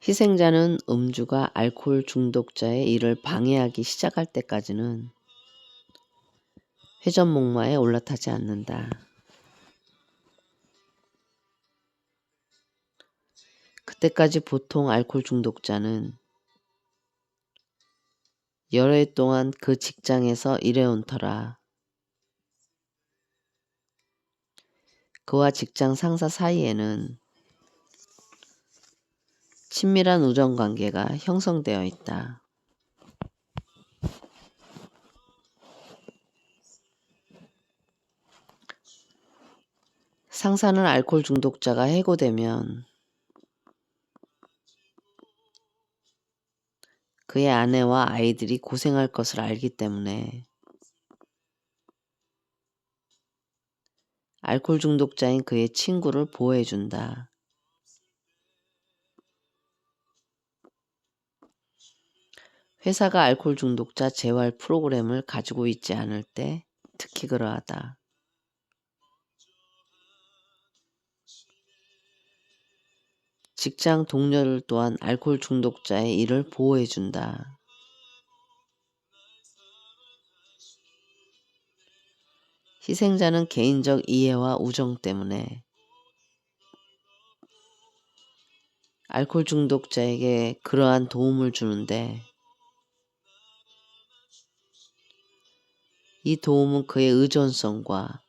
희생자는 음주가 알코올 중독자의 일을 방해하기 시작할 때까지는 회전목마에 올라타지 않는다. 그때까지 보통 알코올 중독자는 여러 해 동안 그 직장에서 일해온 터라 그와 직장 상사 사이에는 친밀한 우정관계가 형성되어 있다. 상사는 알코올 중독자가 해고되면 그의 아내와 아이들이 고생할 것을 알기 때문에 알코올 중독자인 그의 친구를 보호해준다. 회사가 알코올 중독자 재활 프로그램을 가지고 있지 않을 때 특히 그러하다. 직장 동료들 또한 알코올 중독자의 일을 보호해준다. 희생자는 개인적 이해와 우정 때문에 알코올 중독자에게 그러한 도움을 주는데 이 도움은 그의 의존성과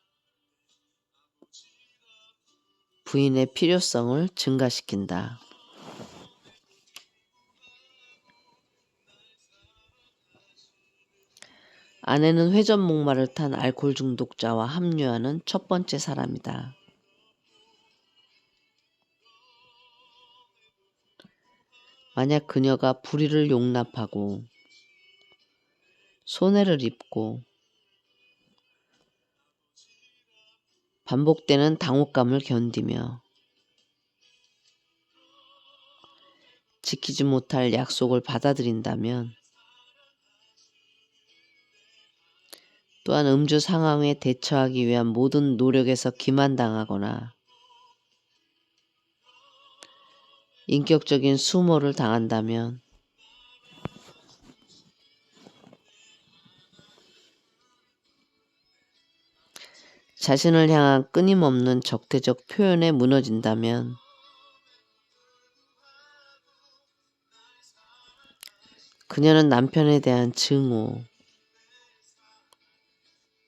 부인의 필요성을 증가시킨다. 아내는 회전목마를 탄 알코올 중독자와 합류하는 첫 번째 사람이다. 만약 그녀가 불의를 용납하고 손해를 입고 반복되는 당혹감을 견디며 지키지 못할 약속을 받아들인다면 또한 음주 상황에 대처하기 위한 모든 노력에서 기만당하거나 인격적인 수모를 당한다면 자신을 향한 끊임없는 적대적 표현에 무너진다면 그녀는 남편에 대한 증오,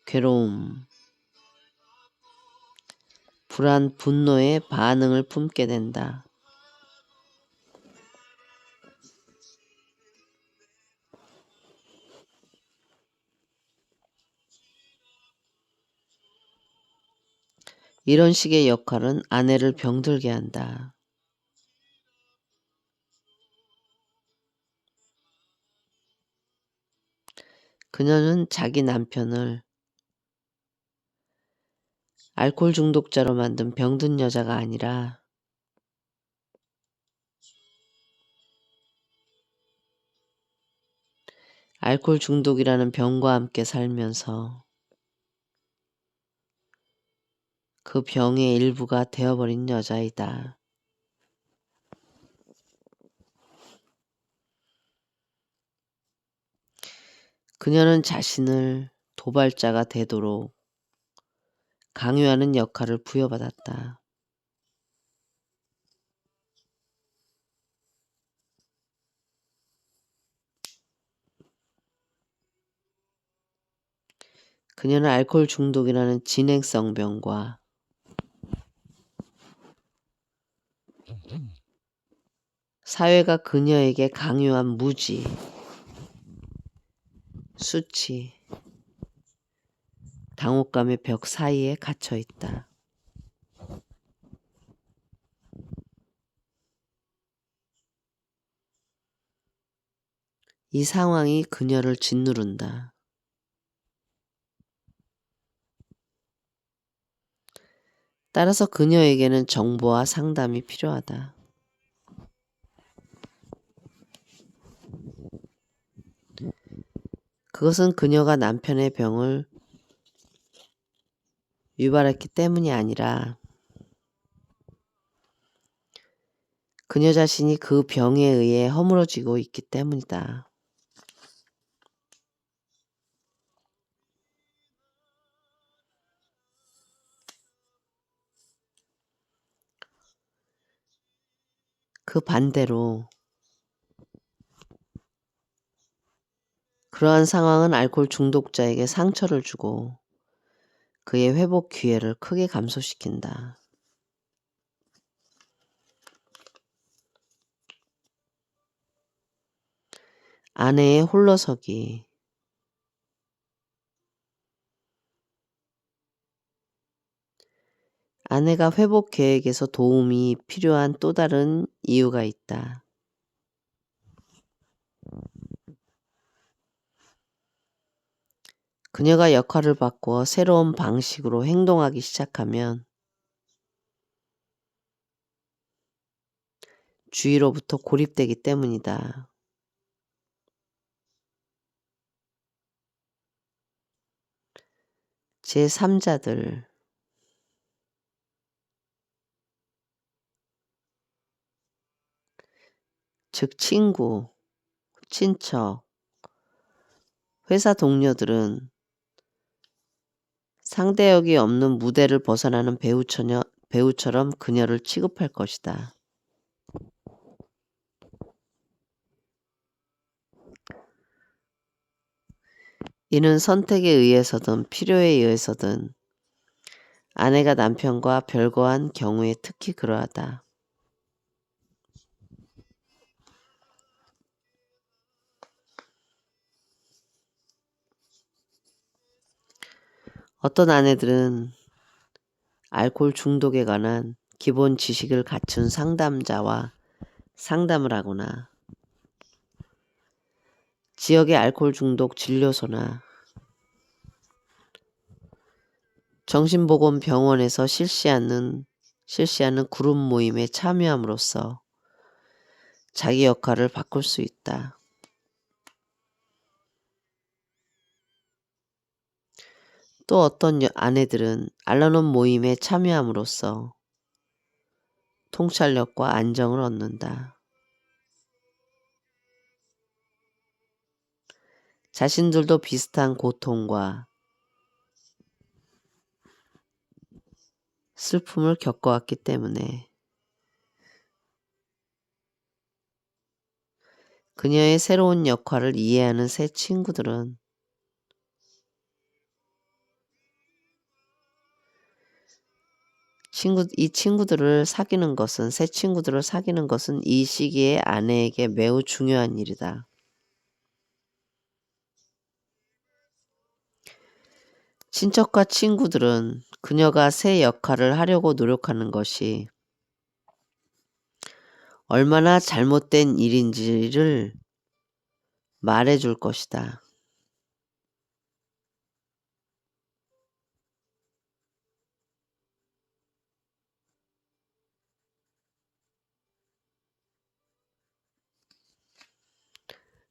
괴로움, 불안, 분노의 반응을 품게 된다. 이런 식의 역할은 아내를 병들게 한다. 그녀는 자기 남편을 알코올 중독자로 만든 병든 여자가 아니라 알코올 중독이라는 병과 함께 살면서 그 병의 일부가 되어버린 여자이다. 그녀는 자신을 도발자가 되도록 강요하는 역할을 부여받았다. 그녀는 알코올 중독이라는 진행성 병과 사회가 그녀에게 강요한 무지, 수치, 당혹감의 벽 사이에 갇혀 있다. 이 상황이 그녀를 짓누른다. 따라서 그녀에게는 정보와 상담이 필요하다. 그것은 그녀가 남편의 병을 유발했기 때문이 아니라 그녀 자신이 그 병에 의해 허물어지고 있기 때문이다. 그 반대로 그러한 상황은 알코올 중독자에게 상처를 주고 그의 회복 기회를 크게 감소시킨다. 아내의 홀로서기. 아내가 회복 계획에서 도움이 필요한 또 다른 이유가 있다. 그녀가 역할을 바꿔 새로운 방식으로 행동하기 시작하면 주위로부터 고립되기 때문이다. 제3자들, 즉 친구, 친척, 회사 동료들은 상대역이 없는 무대를 벗어나는 배우처럼 그녀를 취급할 것이다. 이는 선택에 의해서든 필요에 의해서든 아내가 남편과 별거한 경우에 특히 그러하다. 어떤 아내들은 알코올 중독에 관한 기본 지식을 갖춘 상담자와 상담을 하거나 지역의 알코올 중독 진료소나 정신보건병원에서 실시하는 그룹 모임에 참여함으로써 자기 역할을 바꿀 수 있다. 또 어떤 아내들은 알아논 모임에 참여함으로써 통찰력과 안정을 얻는다. 자신들도 비슷한 고통과 슬픔을 겪어왔기 때문에 그녀의 새로운 역할을 이해하는 새 친구들은 새 친구들을 사귀는 것은 이 시기에 아내에게 매우 중요한 일이다. 친척과 친구들은 그녀가 새 역할을 하려고 노력하는 것이 얼마나 잘못된 일인지를 말해줄 것이다.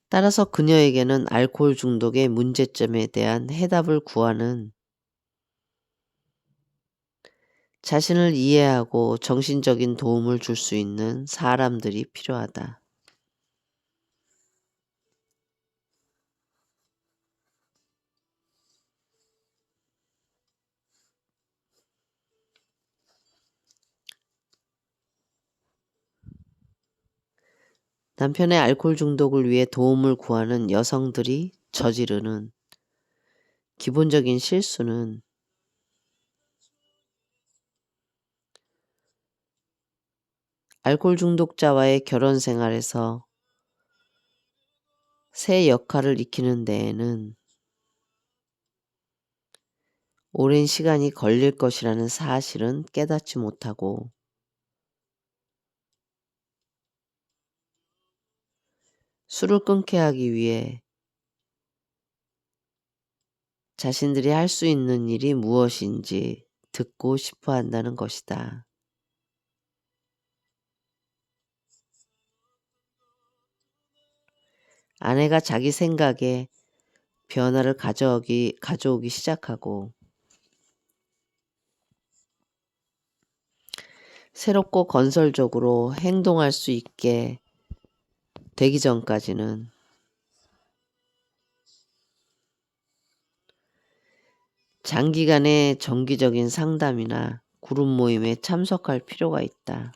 따라서 그녀에게는 알코올 중독의 문제점에 대한 해답을 구하는 자신을 이해하고 정신적인 도움을 줄 수 있는 사람들이 필요하다. 남편의 알코올 중독을 위해 도움을 구하는 여성들이 저지르는 기본적인 실수는 알코올 중독자와의 결혼 생활에서 새 역할을 익히는 데에는 오랜 시간이 걸릴 것이라는 사실은 깨닫지 못하고 술을 끊게 하기 위해 자신들이 할 수 있는 일이 무엇인지 듣고 싶어 한다는 것이다. 아내가 자기 생각에 변화를 가져오기 시작하고 새롭고 건설적으로 행동할 수 있게 되기 전까지는 장기간의 정기적인 상담이나 그룹 모임에 참석할 필요가 있다.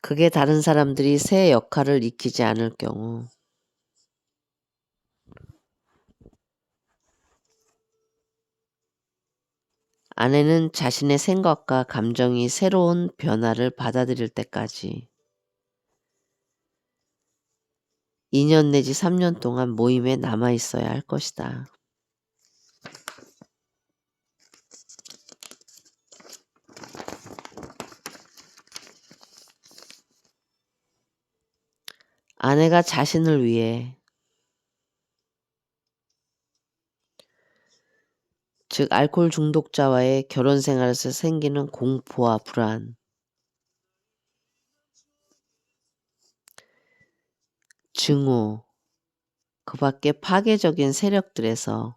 그게 다른 사람들이 새 역할을 익히지 않을 경우 아내는 자신의 생각과 감정이 새로운 변화를 받아들일 때까지 2년 내지 3년 동안 모임에 남아 있어야 할 것이다. 아내가 자신을 위해, 즉 알코올 중독자와의 결혼 생활에서 생기는 공포와 불안, 증오, 그 밖에 파괴적인 세력들에서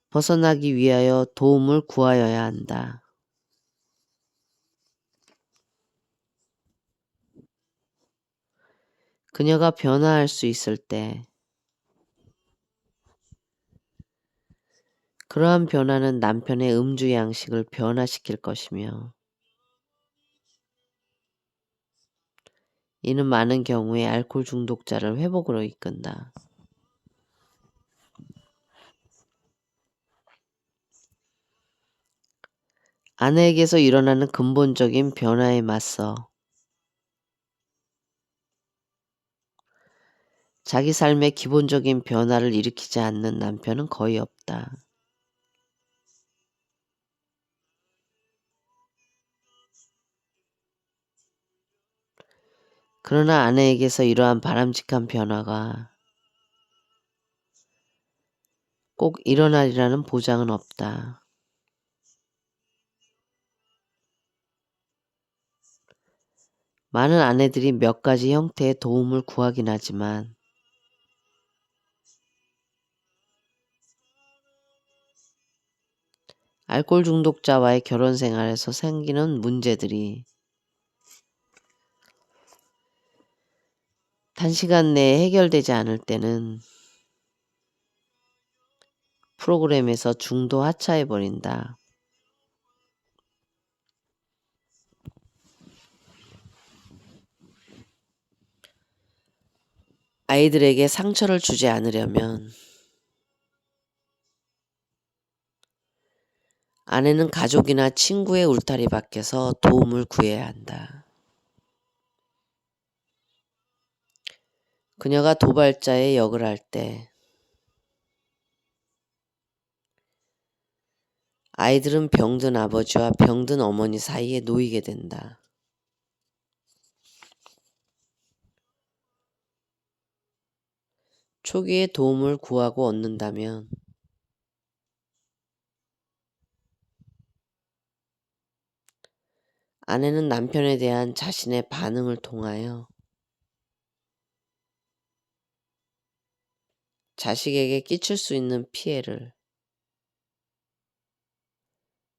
벗어나기 위하여 도움을 구하여야 한다. 그녀가 변화할 수 있을 때 그러한 변화는 남편의 음주 양식을 변화시킬 것이며 이는 많은 경우에 알코올 중독자를 회복으로 이끈다. 아내에게서 일어나는 근본적인 변화에 맞서 자기 삶의 기본적인 변화를 일으키지 않는 남편은 거의 없다. 그러나 아내에게서 이러한 바람직한 변화가 꼭 일어나리라는 보장은 없다. 많은 아내들이 몇 가지 형태의 도움을 구하긴 하지만 알코올 중독자와의 결혼 생활에서 생기는 문제들이 단시간 내에 해결되지 않을 때는 프로그램에서 중도 하차해버린다. 아이들에게 상처를 주지 않으려면 아내는 가족이나 친구의 울타리 밖에서 도움을 구해야 한다. 그녀가 도발자의 역을 할 때 아이들은 병든 아버지와 병든 어머니 사이에 놓이게 된다. 초기에 도움을 구하고 얻는다면 아내는 남편에 대한 자신의 반응을 통하여 자식에게 끼칠 수 있는 피해를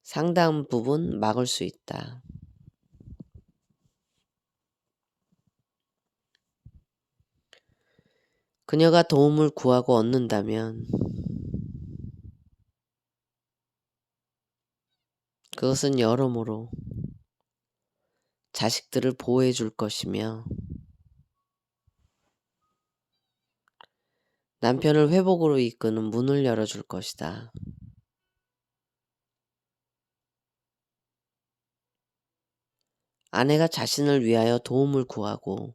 상당 부분 막을 수 있다. 그녀가 도움을 구하고 얻는다면 그것은 여러모로 자식들을 보호해 줄 것이며 남편을 회복으로 이끄는 문을 열어줄 것이다. 아내가 자신을 위하여 도움을 구하고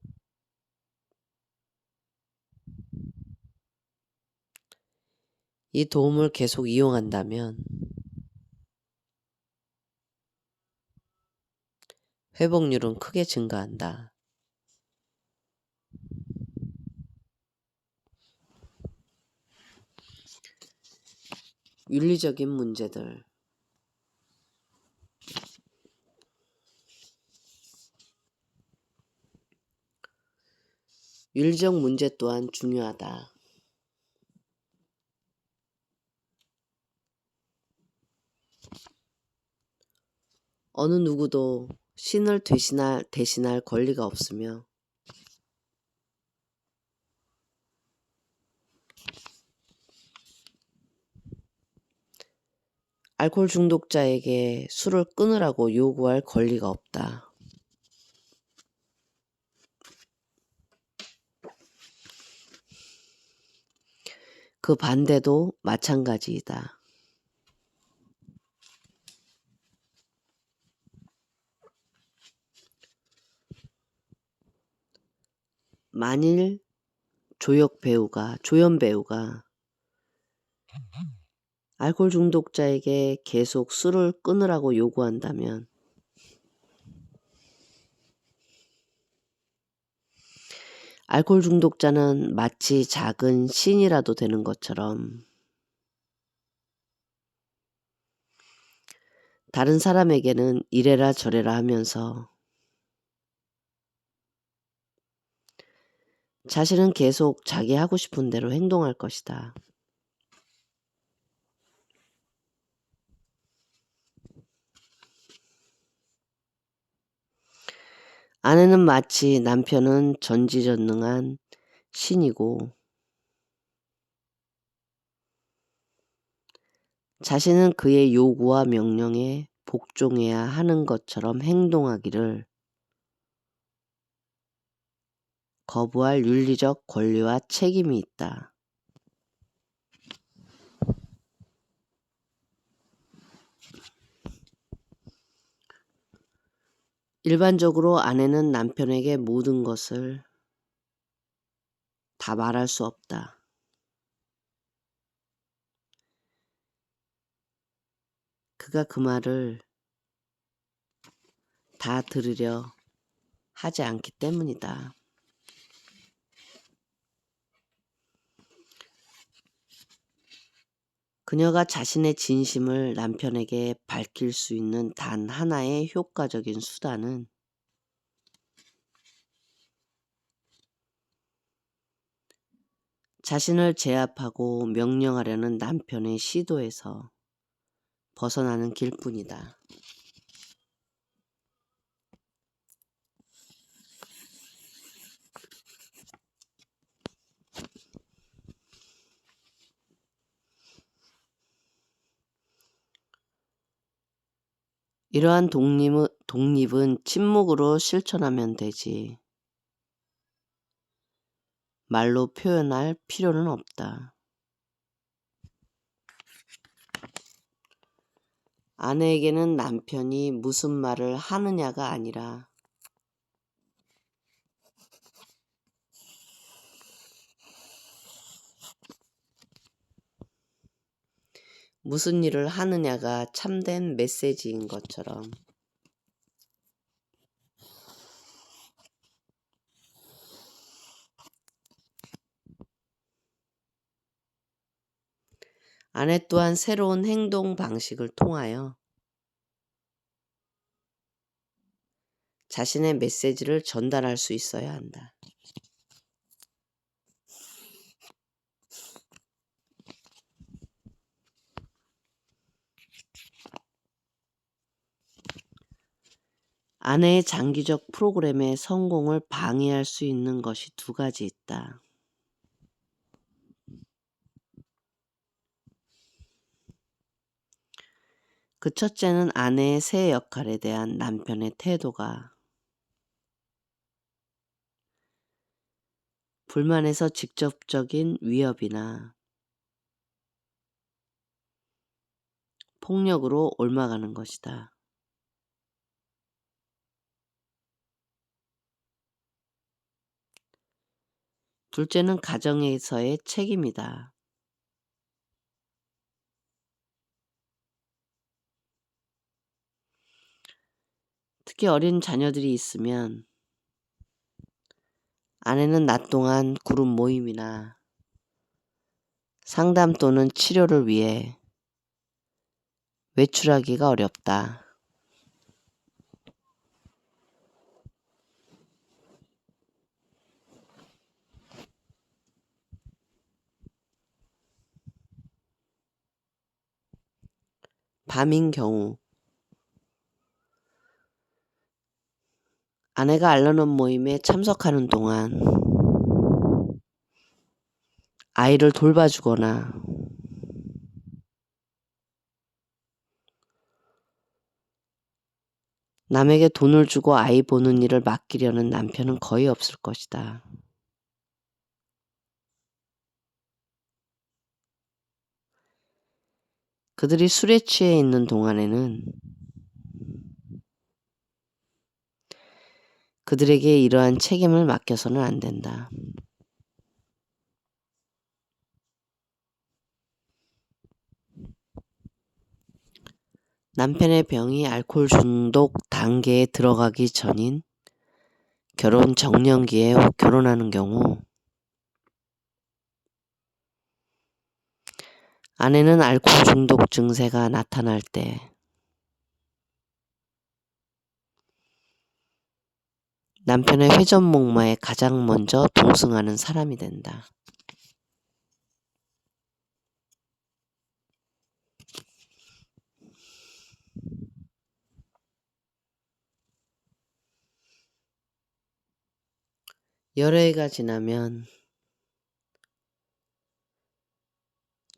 이 도움을 계속 이용한다면 회복률은 크게 증가한다. 윤리적인 문제들. 윤리적 문제 또한 중요하다. 어느 누구도 신을 대신할 권리가 없으며 알코올 중독자에게 술을 끊으라고 요구할 권리가 없다. 그 반대도 마찬가지이다. 만일 조연 배우가 알코올 중독자에게 계속 술을 끊으라고 요구한다면 알코올 중독자는 마치 작은 신이라도 되는 것처럼 다른 사람에게는 이래라 저래라 하면서 자신은 계속 자기 하고 싶은 대로 행동할 것이다. 아내는 마치 남편은 전지전능한 신이고 자신은 그의 요구와 명령에 복종해야 하는 것처럼 행동하기를 거부할 윤리적 권리와 책임이 있다. 일반적으로 아내는 남편에게 모든 것을 다 말할 수 없다. 그가 그 말을 다 들으려 하지 않기 때문이다. 그녀가 자신의 진심을 남편에게 밝힐 수 있는 단 하나의 효과적인 수단은 자신을 제압하고 명령하려는 남편의 시도에서 벗어나는 길뿐이다. 이러한 독립은 침묵으로 실천하면 되지 말로 표현할 필요는 없다. 아내에게는 남편이 무슨 말을 하느냐가 아니라 무슨 일을 하느냐가 참된 메시지인 것처럼 아내 또한 새로운 행동 방식을 통하여 자신의 메시지를 전달할 수 있어야 한다. 아내의 장기적 프로그램의 성공을 방해할 수 있는 것이 두 가지 있다. 그 첫째는 아내의 새 역할에 대한 남편의 태도가 불만에서 직접적인 위협이나 폭력으로 옮아가는 것이다. 둘째는 가정에서의 책임이다. 특히 어린 자녀들이 있으면 아내는 낮 동안 그룹 모임이나 상담 또는 치료를 위해 외출하기가 어렵다. 밤인 경우 아내가 알러는 모임에 참석하는 동안 아이를 돌봐주거나 남에게 돈을 주고 아이 보는 일을 맡기려는 남편은 거의 없을 것이다. 그들이 술에 취해 있는 동안에는 그들에게 이러한 책임을 맡겨서는 안 된다. 남편의 병이 알코올 중독 단계에 들어가기 전인 결혼 정년기에 결혼하는 경우 아내는 알코올 중독 증세가 나타날 때 남편의 회전목마에 가장 먼저 동승하는 사람이 된다. 여러 해가 지나면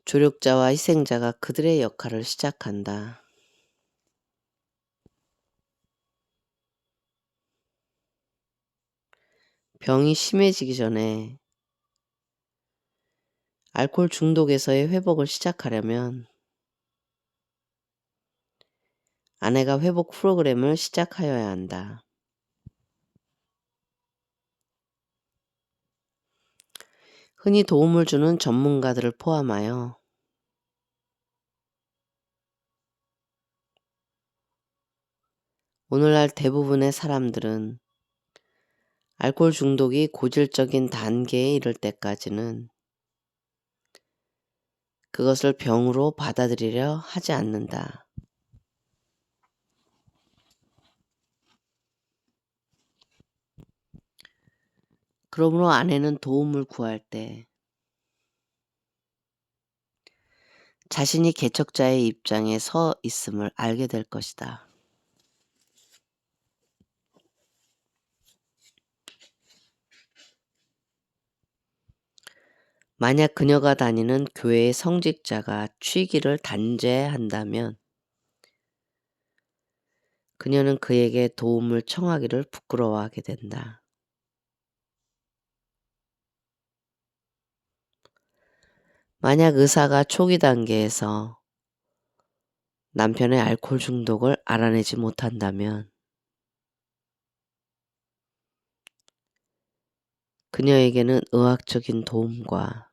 조력자와 희생자가 그들의 역할을 시작한다. 병이 심해지기 전에 알코올 중독에서의 회복을 시작하려면 아내가 회복 프로그램을 시작하여야 한다. 흔히 도움을 주는 전문가들을 포함하여 오늘날 대부분의 사람들은 알코올 중독이 고질적인 단계에 이를 때까지는 그것을 병으로 받아들이려 하지 않는다. 그러므로 아내는 도움을 구할 때 자신이 개척자의 입장에 서 있음을 알게 될 것이다. 만약 그녀가 다니는 교회의 성직자가 취기를 단죄한다면 그녀는 그에게 도움을 청하기를 부끄러워하게 된다. 만약 의사가 초기 단계에서 남편의 알코올 중독을 알아내지 못한다면 그녀에게는 의학적인 도움과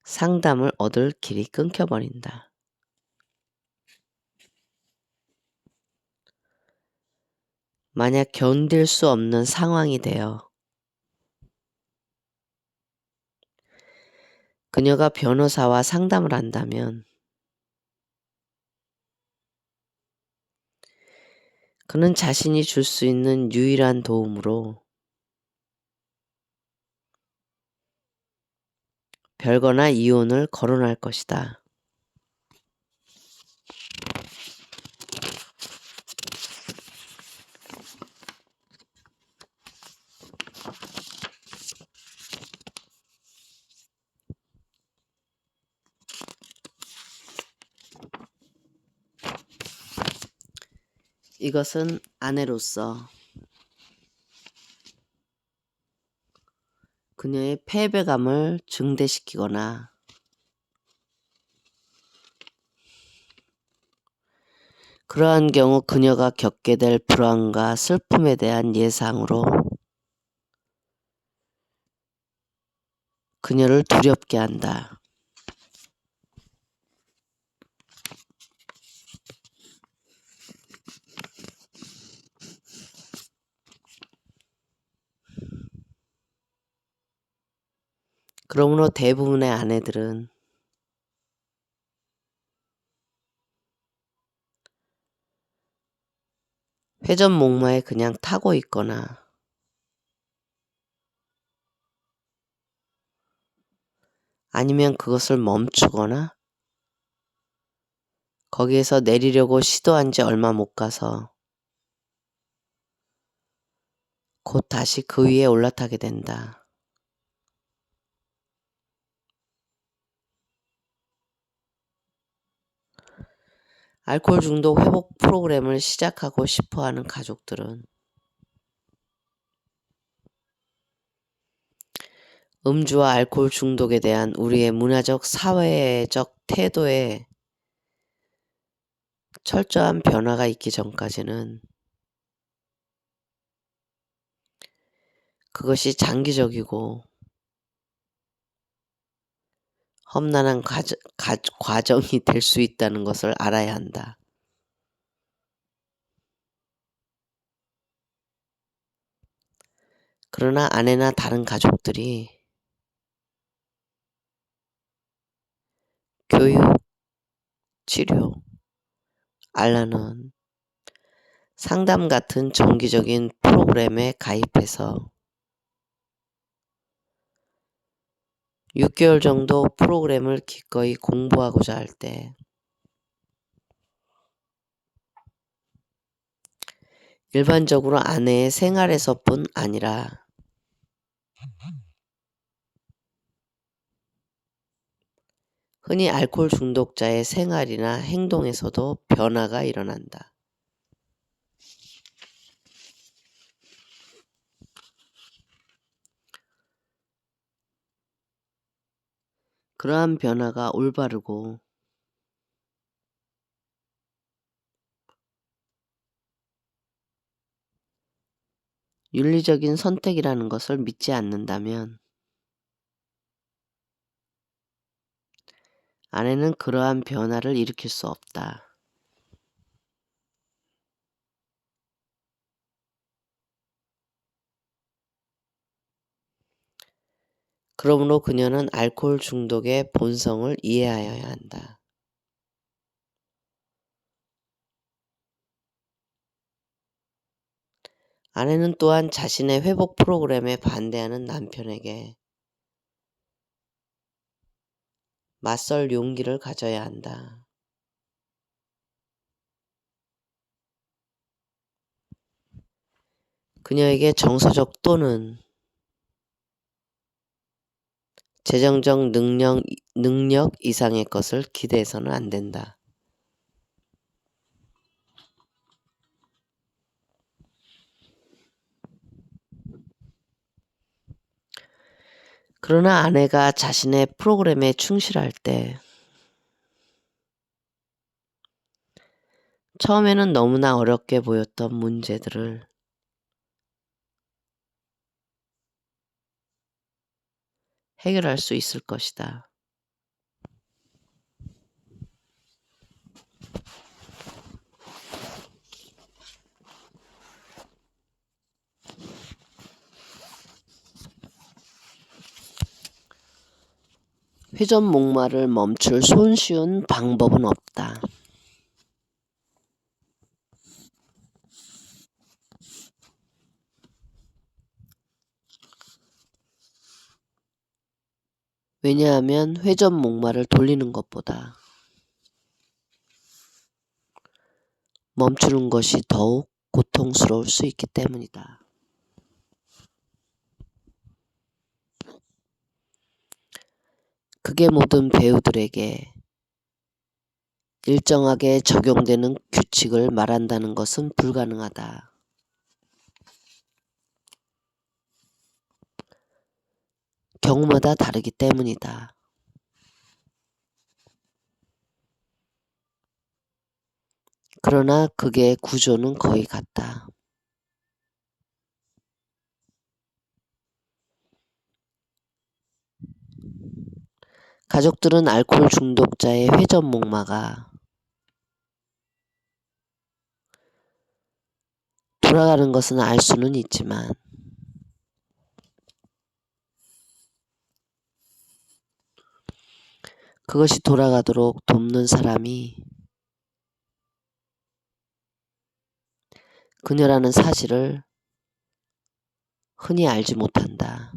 상담을 얻을 길이 끊겨버린다. 만약 견딜 수 없는 상황이 되어 그녀가 변호사와 상담을 한다면 그는 자신이 줄 수 있는 유일한 도움으로 별거나 이혼을 거론할 것이다. 이것은 아내로서 그녀의 패배감을 증대시키거나 그러한 경우 그녀가 겪게 될 불안과 슬픔에 대한 예상으로 그녀를 두렵게 한다. 그러므로 대부분의 아내들은 회전목마에 그냥 타고 있거나 아니면 그것을 멈추거나 거기에서 내리려고 시도한 지 얼마 못 가서 곧 다시 그 위에 올라타게 된다. 알코올 중독 회복 프로그램을 시작하고 싶어하는 가족들은 음주와 알코올 중독에 대한 우리의 문화적, 사회적 태도에 철저한 변화가 있기 전까지는 그것이 장기적이고 험난한 과정이 될 수 있다는 것을 알아야 한다. 그러나 아내나 다른 가족들이 교육, 치료, 알라는 상담 같은 정기적인 프로그램에 가입해서 6개월 정도 프로그램을 기꺼이 공부하고자 할 때 일반적으로 아내의 생활에서뿐 아니라 흔히 알코올 중독자의 생활이나 행동에서도 변화가 일어난다. 그러한 변화가 올바르고 윤리적인 선택이라는 것을 믿지 않는다면 아내는 그러한 변화를 일으킬 수 없다. 그러므로 그녀는 알코올 중독의 본성을 이해하여야 한다. 아내는 또한 자신의 회복 프로그램에 반대하는 남편에게 맞설 용기를 가져야 한다. 그녀에게 정서적 또는 재정적 능력 이상의 것을 기대해서는 안 된다. 그러나 아내가 자신의 프로그램에 충실할 때 처음에는 너무나 어렵게 보였던 문제들을 해결할 수 있을 것이다. 회전 목마를 멈출 손쉬운 방법은 없다. 왜냐하면 회전 목마를 돌리는 것보다 멈추는 것이 더욱 고통스러울 수 있기 때문이다. 그게 모든 배우들에게 일정하게 적용되는 규칙을 말한다는 것은 불가능하다. 경우마다 다르기 때문이다. 그러나 그게 구조는 거의 같다. 가족들은 알코올 중독자의 회전 목마가 돌아가는 것은 알 수는 있지만 그것이 돌아가도록 돕는 사람이 그녀라는 사실을 흔히 알지 못한다.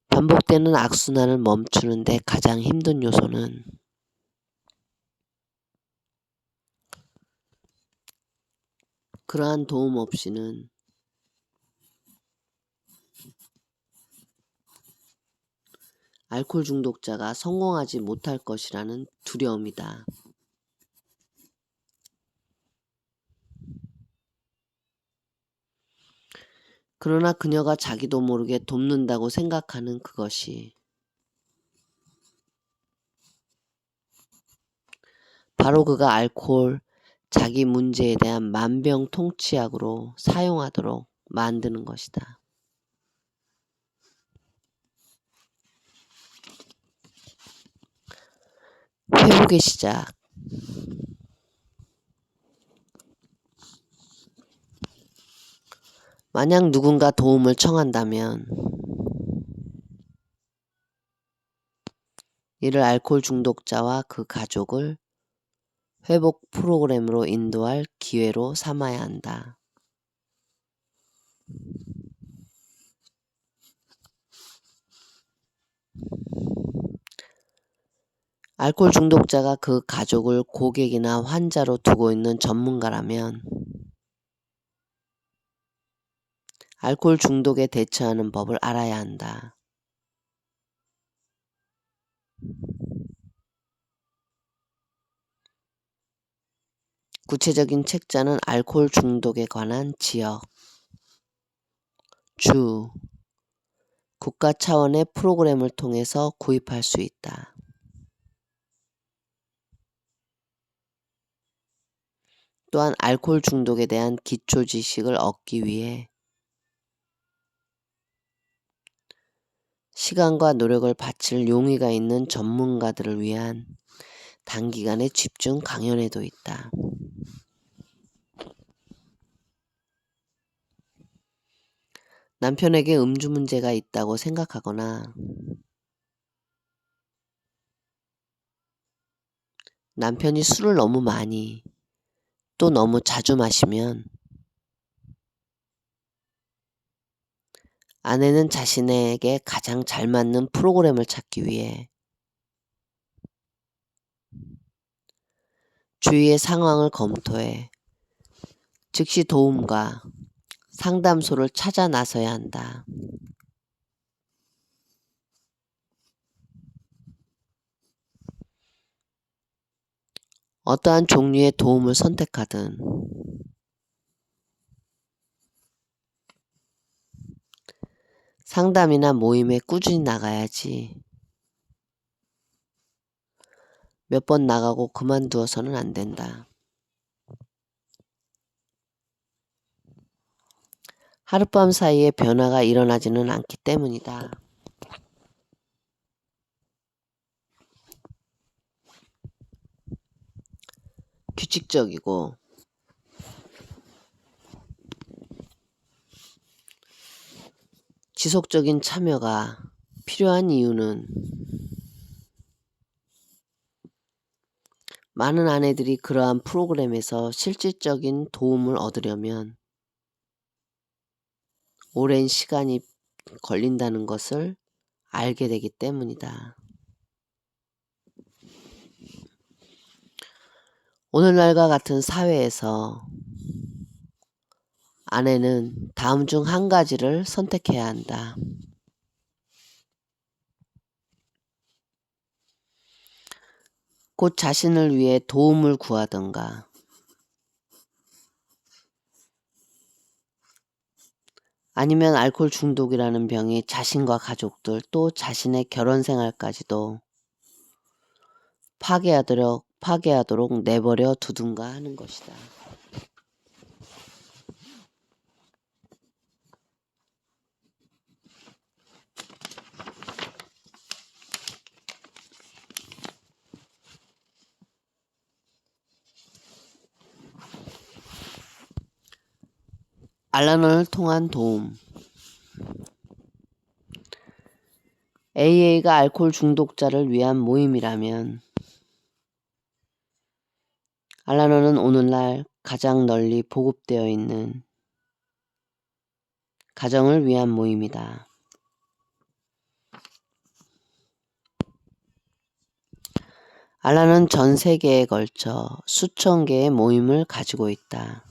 반복되는 악순환을 멈추는 데 가장 힘든 요소는 그러한 도움 없이는 알코올 중독자가 성공하지 못할 것이라는 두려움이다. 그러나 그녀가 자기도 모르게 돕는다고 생각하는 그것이 바로 그가 알코올 자기 문제에 대한 만병통치약으로 사용하도록 만드는 것이다. 회복의 시작. 만약 누군가 도움을 청한다면 이를 알코올 중독자와 그 가족을 회복 프로그램으로 인도할 기회로 삼아야 한다. 알코올 중독자가 그 가족을 고객이나 환자로 두고 있는 전문가라면 알코올 중독에 대처하는 법을 알아야 한다. 구체적인 책자는 알코올 중독에 관한 지역, 주, 국가 차원의 프로그램을 통해서 구입할 수 있다. 또한 알코올 중독에 대한 기초 지식을 얻기 위해 시간과 노력을 바칠 용의가 있는 전문가들을 위한 단기간의 집중 강연회도 있다. 남편에게 음주 문제가 있다고 생각하거나 남편이 술을 너무 많이 또 너무 자주 마시면 아내는 자신에게 가장 잘 맞는 프로그램을 찾기 위해 주위의 상황을 검토해 즉시 도움과 상담소를 찾아 나서야 한다. 어떠한 종류의 도움을 선택하든 상담이나 모임에 꾸준히 나가야지 몇 번 나가고 그만두어서는 안 된다. 하룻밤 사이에 변화가 일어나지는 않기 때문이다. 규칙적이고 지속적인 참여가 필요한 이유는 많은 아내들이 그러한 프로그램에서 실질적인 도움을 얻으려면 오랜 시간이 걸린다는 것을 알게 되기 때문이다. 오늘날과 같은 사회에서 아내는 다음 중 한 가지를 선택해야 한다. 곧 자신을 위해 도움을 구하던가 아니면 알코올 중독이라는 병이 자신과 가족들 또 자신의 결혼 생활까지도 파괴하도록 내버려 두든가 하는 것이다. 알란원을 통한 도움. AA가 알코올 중독자를 위한 모임이라면 알란원은 오늘날 가장 널리 보급되어 있는 가정을 위한 모임이다. 알란은 전 세계에 걸쳐 수천 개의 모임을 가지고 있다.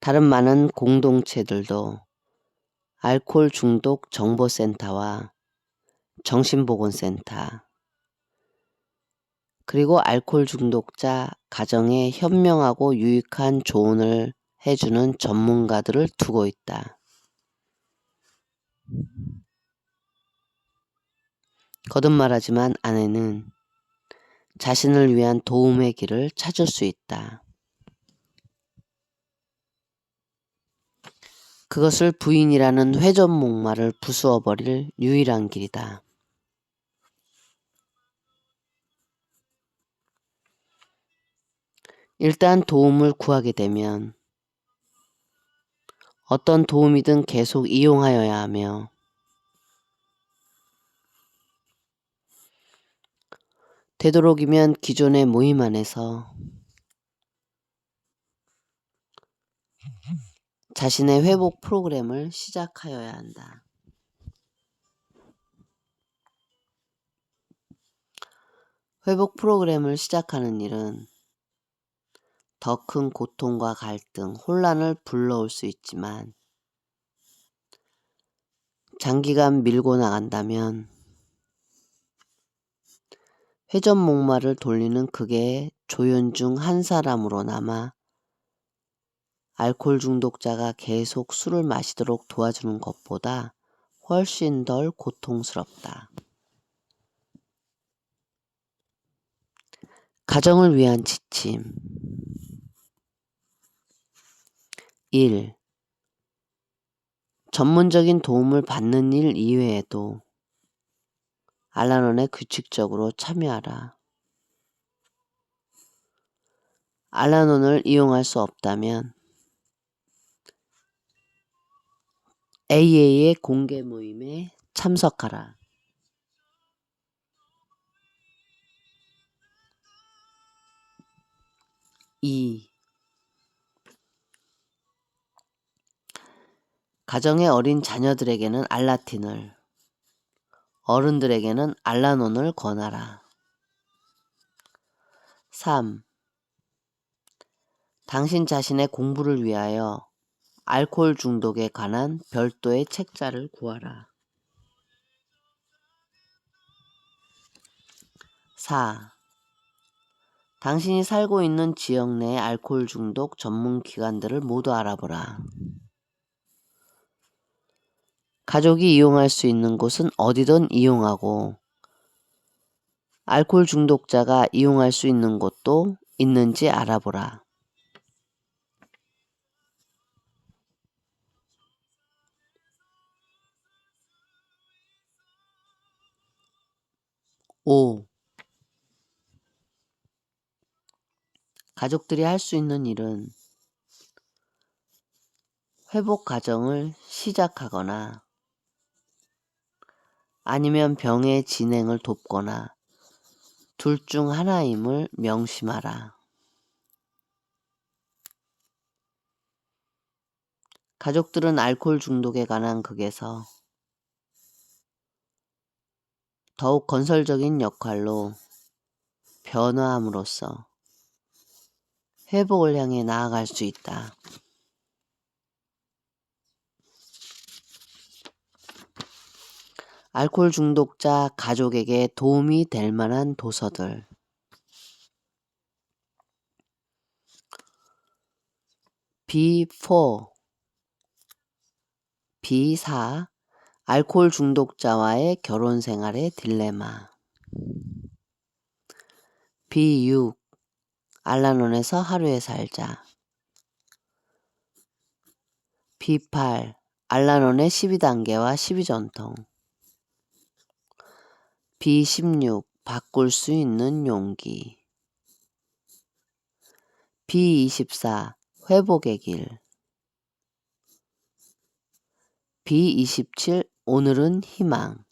다른 많은 공동체들도 알코올 중독 정보센터와 정신보건센터, 그리고 알코올 중독자 가정에 현명하고 유익한 조언을 해주는 전문가들을 두고 있다. 거듭 말하지만 아내는 자신을 위한 도움의 길을 찾을 수 있다. 그것을 부인이라는 회전목마를 부수어버릴 유일한 길이다. 일단 도움을 구하게 되면 어떤 도움이든 계속 이용하여야 하며 되도록이면 기존의 모임 안에서 자신의 회복 프로그램을 시작하여야 한다. 회복 프로그램을 시작하는 일은 더 큰 고통과 갈등, 혼란을 불러올 수 있지만 장기간 밀고 나간다면 회전목마를 돌리는 극의 조연 중 한 사람으로 남아 알코올 중독자가 계속 술을 마시도록 도와주는 것보다 훨씬 덜 고통스럽다. 가정을 위한 지침 1. 전문적인 도움을 받는 일 이외에도 알라논에 규칙적으로 참여하라. 알라논을 이용할 수 없다면 AA의 공개 모임에 참석하라. 2. 가정의 어린 자녀들에게는 알라틴을, 어른들에게는 알라논을 권하라. 3. 당신 자신의 공부를 위하여 알코올 중독에 관한 별도의 책자를 구하라. 4. 당신이 살고 있는 지역 내의 알코올 중독 전문 기관들을 모두 알아보라. 가족이 이용할 수 있는 곳은 어디든 이용하고 알코올 중독자가 이용할 수 있는 곳도 있는지 알아보라. 5. 가족들이 할 수 있는 일은 회복 과정을 시작하거나 아니면 병의 진행을 돕거나 둘 중 하나임을 명심하라. 가족들은 알코올 중독에 관한 극에서 더욱 건설적인 역할로 변화함으로써 회복을 향해 나아갈 수 있다. 알코올 중독자 가족에게 도움이 될 만한 도서들. B4 B4 알코올 중독자와의 결혼 생활의 딜레마. B6 알라논에서 하루에 살자. B8 알라논의 12단계와 12전통. B16 바꿀 수 있는 용기. B24 회복의 길. B27 오늘은 희망.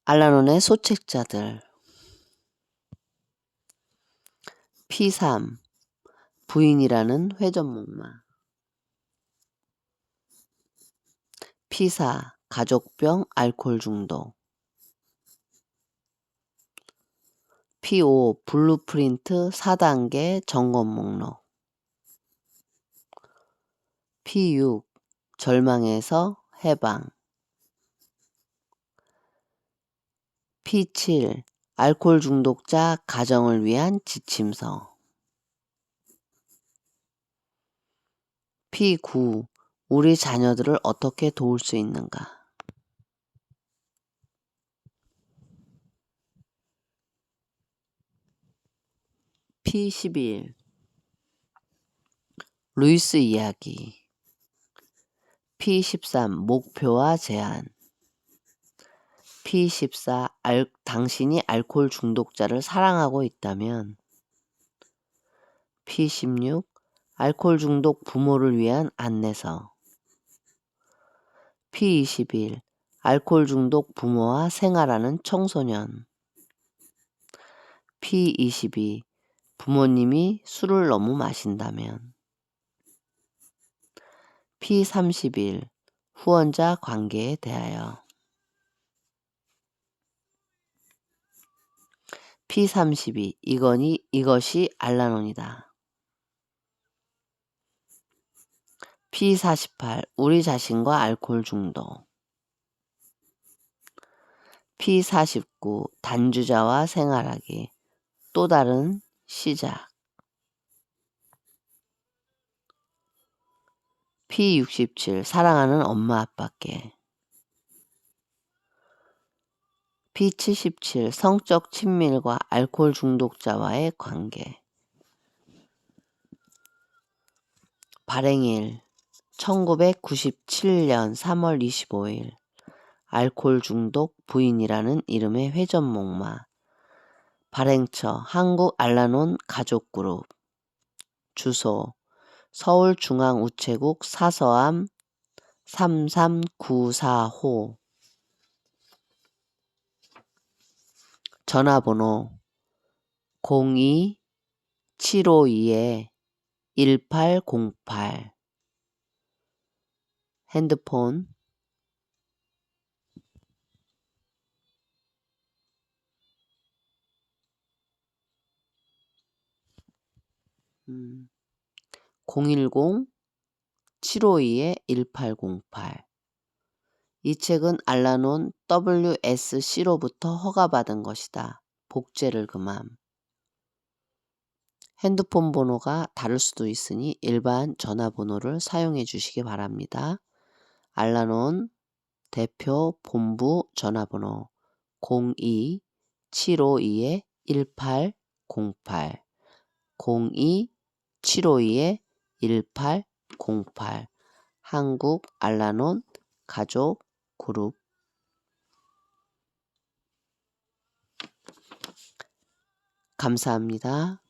알라논의 소책자들. P3 부인이라는 회전목마. P4 가족병 알코올 중독. P5 블루프린트 4단계 점검 목록. P6 절망에서 해방. P7 알코올 중독자 가정을 위한 지침서. P9 우리 자녀들을 어떻게 도울 수 있는가. P11 루이스 이야기. P13 목표와 제한. P14 당신이 알코올 중독자를 사랑하고 있다면. P16 알코올 중독 부모를 위한 안내서. P21 알코올 중독 부모와 생활하는 청소년. P22 부모님이 술을 너무 마신다면. P31 후원자 관계에 대하여. P32 이것이 알라논이다. P48 우리 자신과 알코올 중독. P49 단주자와 생활하기. 또 다른 시작. P67 사랑하는 엄마 아빠께. P77 성적 친밀과 알코올 중독자와의 관계. 발행일 1997년 3월 25일. 알코올 중독 부인이라는 이름의 회전목마. 발행처 한국 알라논 가족그룹. 주소 서울중앙우체국 사서암 3394호. 전화번호 02-752-1808. 핸드폰 010-752-1808. 이 책은 알라논 WSC로부터 허가받은 것이다. 복제를 금함. 핸드폰 번호가 다를 수도 있으니 일반 전화번호를 사용해 주시기 바랍니다. 알라논 대표 본부 전화번호 02-752-1808 02-752-1808 한국 알라논 가족 그룹. 감사합니다.